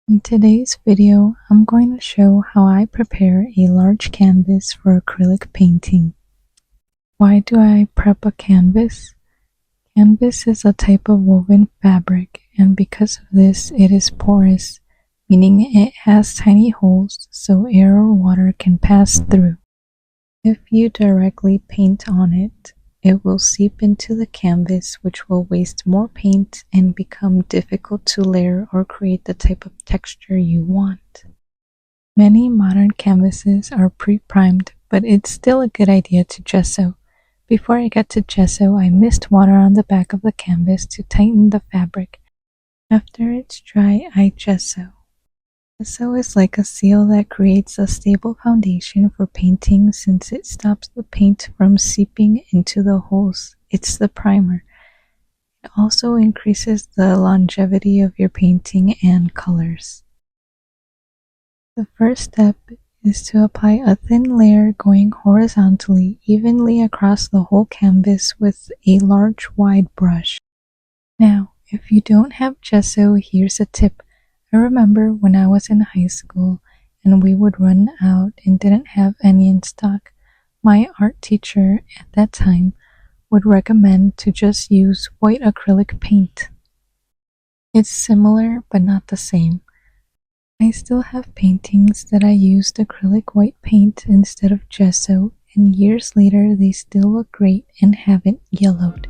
In today's video, I'm going to show how I prepare a large canvas for acrylic painting. Why do I prep a canvas? Canvas is a type of woven fabric, and because of this, it is porous, meaning it has tiny holes so air or water can pass through. If you directly paint on it, it will seep into the canvas, which will waste more paint and become difficult to layer or create the type of texture you want. Many modern canvases are pre-primed, but it's still a good idea to gesso. Before I get to gesso, I mist water on the back of the canvas to tighten the fabric. After it's dry, I gesso. Gesso is like a seal that creates a stable foundation for painting since it stops the paint from seeping into the holes. It's the primer. It also increases the longevity of your painting and colors. The first step is to apply a thin layer going horizontally evenly across the whole canvas with a large wide brush. Now, if you don't have gesso, here's a tip. I remember when I was in high school and we would run out and didn't have any in stock, my art teacher at that time would recommend to just use white acrylic paint. It's similar but not the same. I still have paintings that I used acrylic white paint instead of gesso, and years later they still look great and haven't yellowed.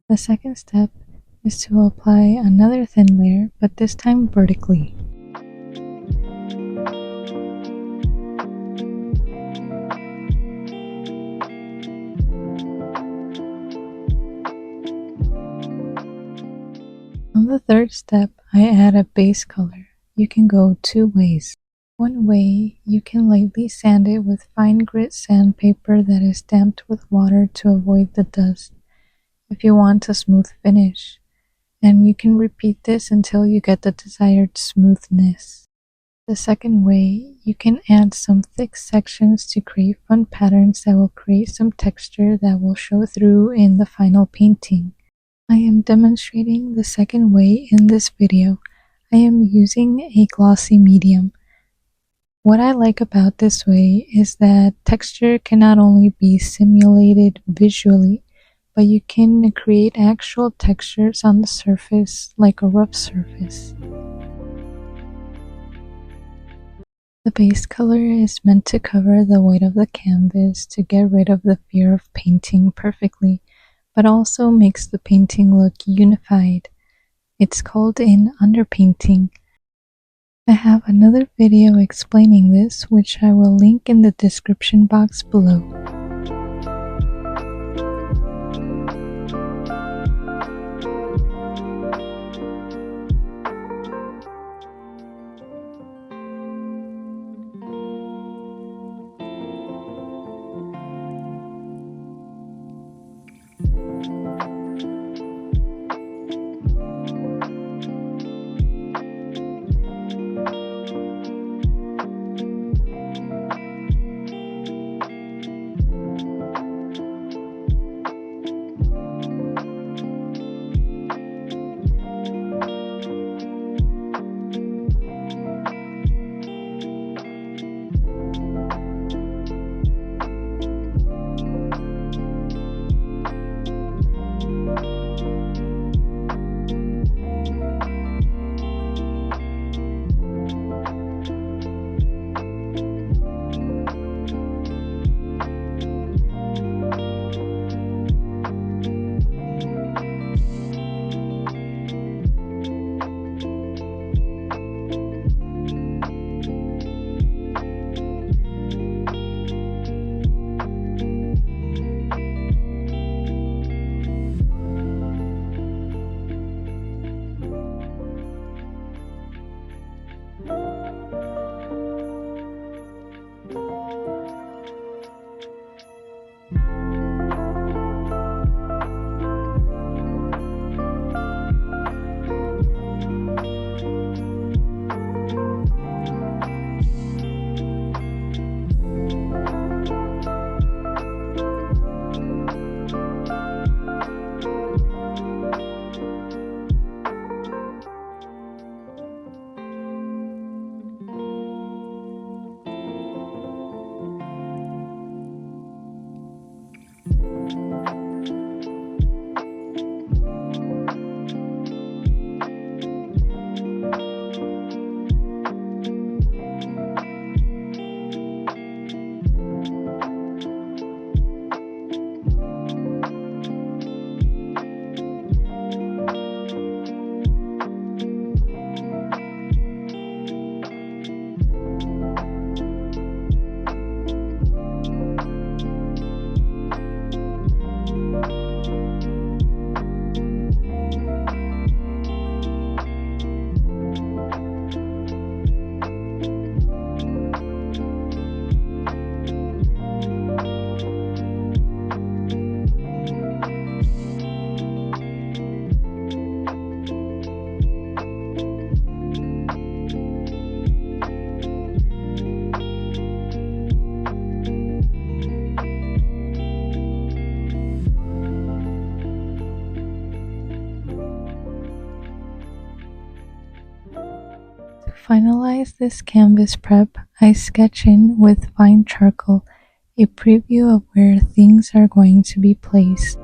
The second step is to apply another thin layer, but this time vertically. On the third step, I add a base color. You can go two ways. One way, you can lightly sand it with fine grit sandpaper that is damped with water to avoid the dust, if you want a smooth finish, and you can repeat this until you get the desired smoothness. The second way, you can add some thick sections to create fun patterns that will create some texture that will show through in the final painting. I am demonstrating the second way in this video. I am using a glossy medium. What I like about this way is that texture can not only be simulated visually, but you can create actual textures on the surface like a rough surface. The base color is meant to cover the white of the canvas to get rid of the fear of painting perfectly, but also makes the painting look unified. It's called an underpainting. I have another video explaining this, which I will link in the description box below. finalize this canvas prep, I sketch in with fine charcoal a preview of where things are going to be placed.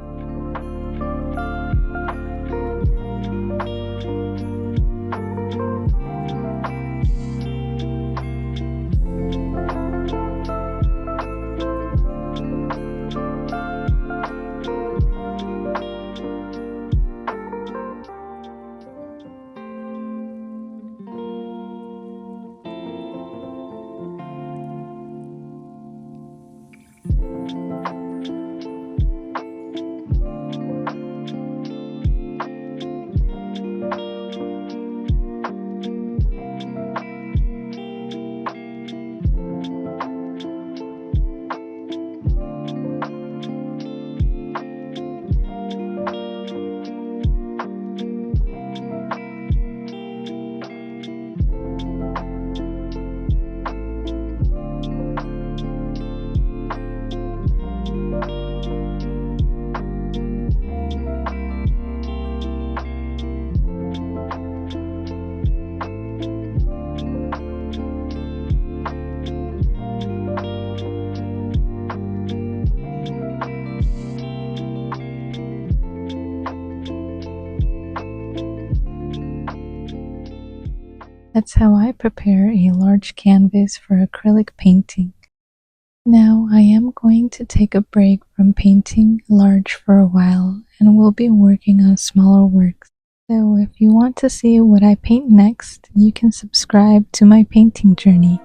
That's how I prepare a large canvas for acrylic painting. Now I am going to take a break from painting large for a while and will be working on smaller works. So if you want to see what I paint next, you can subscribe to my painting journey.